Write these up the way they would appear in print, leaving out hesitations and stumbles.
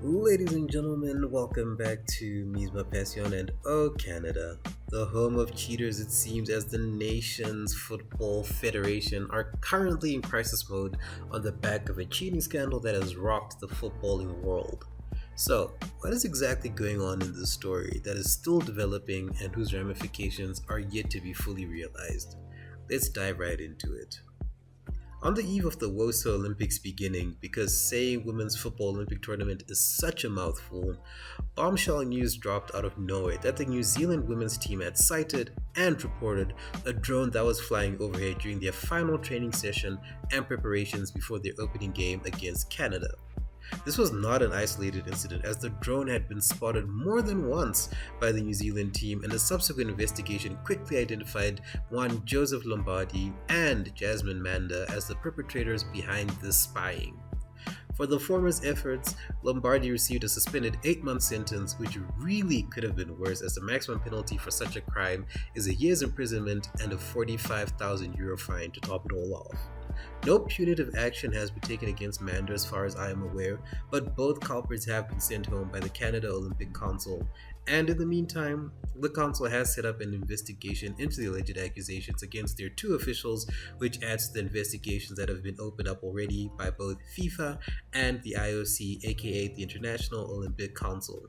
Ladies and gentlemen, welcome back to mismapasion and Oh Canada, the home of cheaters. It seems as the nation's football federation are currently in crisis mode on the back of a cheating scandal that has rocked the footballing world. So, what is exactly going on in this story that is still developing and whose ramifications are yet to be fully realized? Let's dive right into it. On the eve of the woso Olympics beginning, because saying women's football Olympic tournament is such a mouthful, bombshell news dropped out of nowhere that the New Zealand women's team had sighted and reported a drone that was flying overhead during their final training session and preparations before their opening game against Canada. This was not an isolated incident, as the drone had been spotted more than once by the New Zealand team, and a subsequent investigation quickly identified one Joseph Lombardi and Jasmine Manda as the perpetrators behind this spying. For the former's efforts, Lombardi received a suspended 8-month sentence, which really could have been worse, as the maximum penalty for such a crime is a year's imprisonment and a €45,000 fine to top it all off. No punitive action has been taken against Manda as far as I am aware, but both culprits have been sent home by the Canada Olympic Council. And in the meantime, the council has set up an investigation into the alleged accusations against their two officials, which adds to the investigations that have been opened up already by both FIFA and the IOC, aka the International Olympic Council.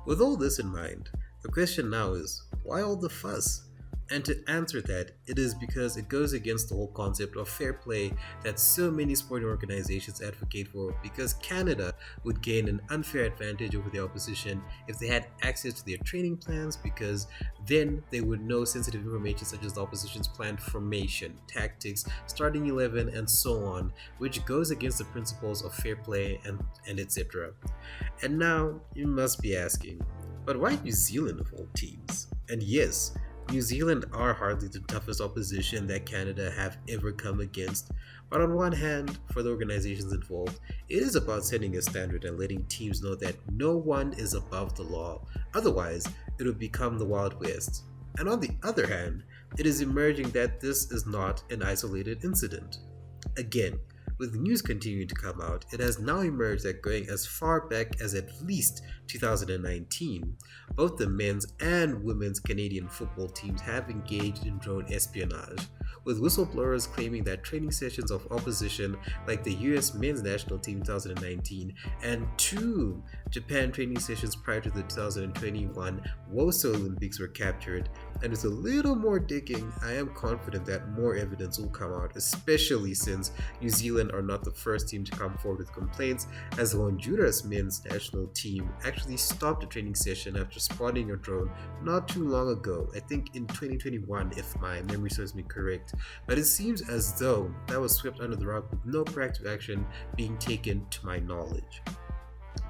With all this in mind, the question now is, why all the fuss? And to answer that, it is because it goes against the whole concept of fair play that so many sporting organizations advocate for, because Canada would gain an unfair advantage over their opposition if they had access to their training plans, because then they would know sensitive information such as the opposition's planned formation, tactics, starting 11, and so on, which goes against the principles of fair play and etc. And now you must be asking, but why New Zealand of all teams? And yes, New Zealand are hardly the toughest opposition that Canada have ever come against, but on one hand, for the organizations involved, it is about setting a standard and letting teams know that no one is above the law, otherwise it would become the Wild West. And on the other hand, it is emerging that this is not an isolated incident. Again, with news continuing to come out, it has now emerged that going as far back as at least 2019, both the men's and women's Canadian football teams have engaged in drone espionage, with whistleblowers claiming that training sessions of opposition like the US men's national team in 2019 and two Japan training sessions prior to the 2021 woso Olympics were captured. And with a little more digging, I am confident that more evidence will come out, especially since New Zealand are not the first team to come forward with complaints, as the Honduras men's national team actually stopped a training session after spotting a drone not too long ago, I think in 2021 if my memory serves me correct, but it seems as though that was swept under the rug with no proactive action being taken to my knowledge.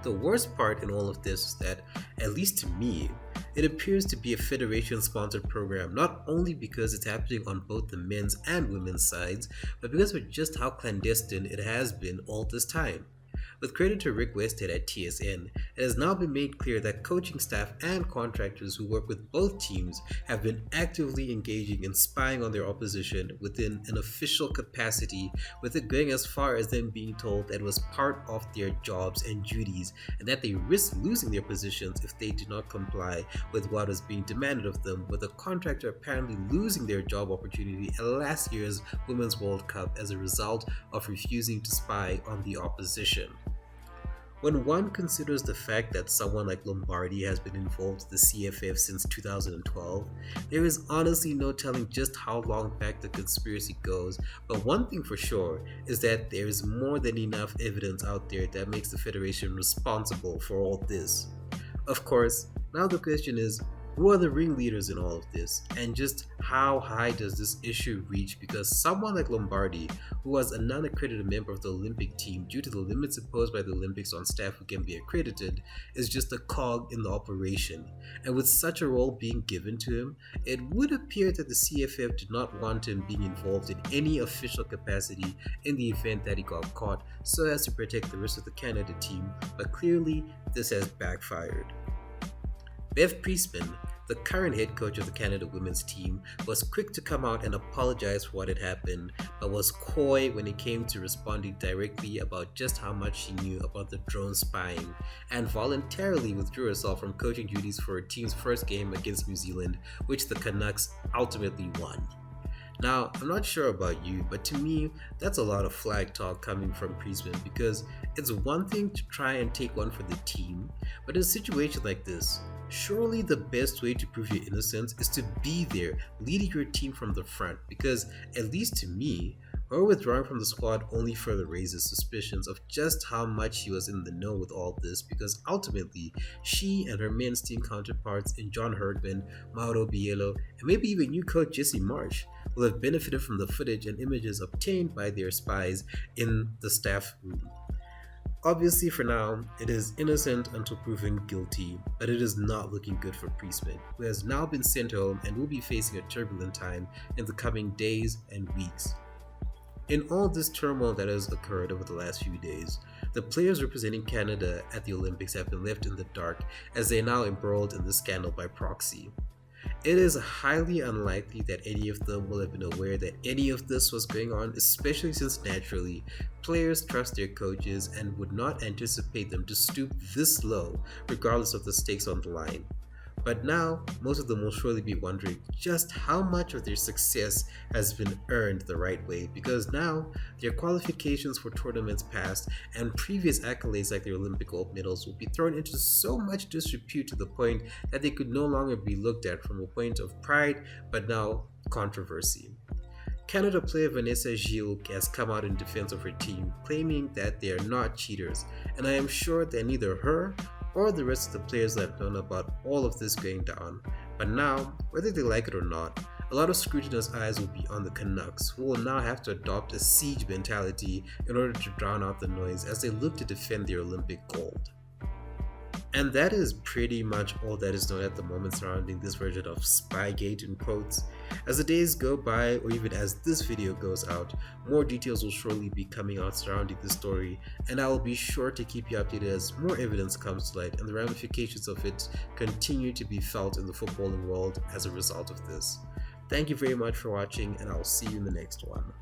The worst part in all of this is that, at least to me, it appears to be a federation-sponsored program, not only because it's happening on both the men's and women's sides, but because of just how clandestine it has been all this time. With credit to Rick Westhead at TSN, it has now been made clear that coaching staff and contractors who work with both teams have been actively engaging in spying on their opposition within an official capacity, with it going as far as them being told that it was part of their jobs and duties, and that they risk losing their positions if they do not comply with what is being demanded of them, with a contractor apparently losing their job opportunity at last year's Women's World Cup as a result of refusing to spy on the opposition. When one considers the fact that someone like Lombardi has been involved with the CFF since 2012, there is honestly no telling just how long back the conspiracy goes, but one thing for sure is that there is more than enough evidence out there that makes the Federation responsible for all this. Of course, now the question is, who are the ringleaders in all of this, and just how high does this issue reach? Because someone like Lombardi, who was a non-accredited member of the Olympic team due to the limits imposed by the Olympics on staff who can be accredited, is just a cog in the operation. And with such a role being given to him, it would appear that the CFF did not want him being involved in any official capacity in the event that he got caught, so as to protect the rest of the Canada team, but clearly this has backfired. Bev Priestman, the current head coach of the Canada women's team, was quick to come out and apologize for what had happened, but was coy when it came to responding directly about just how much she knew about the drone spying, and voluntarily withdrew herself from coaching duties for her team's first game against New Zealand, which the Canucks ultimately won. Now, I'm not sure about you, but to me, that's a lot of flag talk coming from Priestman, because it's one thing to try and take one for the team, but in a situation like this, surely the best way to prove your innocence is to be there, leading your team from the front, because at least to me, her withdrawing from the squad only further raises suspicions of just how much she was in the know with all this, because ultimately, she and her men's team counterparts in John Herdman, Mauro Biello, and maybe even new coach Jesse Marsh will have benefited from the footage and images obtained by their spies in the staff room. Obviously, for now, it is innocent until proven guilty, but it is not looking good for Priestman, who has now been sent home and will be facing a turbulent time in the coming days and weeks. In all this turmoil that has occurred over the last few days, the players representing Canada at the Olympics have been left in the dark as they are now embroiled in the scandal by proxy. It is highly unlikely that any of them will have been aware that any of this was going on, especially since naturally, players trust their coaches and would not anticipate them to stoop this low regardless of the stakes on the line. But now, most of them will surely be wondering just how much of their success has been earned the right way, because now their qualifications for tournaments past and previous accolades like their Olympic gold medals will be thrown into so much disrepute to the point that they could no longer be looked at from a point of pride, but now controversy. Canada player Vanessa Gilles has come out in defense of her team, claiming that they are not cheaters, and I am sure that neither her or the rest of the players have known about all of this going down. But now, whether they like it or not, a lot of scrutinous eyes will be on the Canucks, who will now have to adopt a siege mentality in order to drown out the noise as they look to defend their Olympic gold. And that is pretty much all that is known at the moment surrounding this version of Spygate in quotes. As the days go by, or even as this video goes out, more details will surely be coming out surrounding this story, and I will be sure to keep you updated as more evidence comes to light and the ramifications of it continue to be felt in the footballing world as a result of this. Thank you very much for watching, and I will see you in the next one.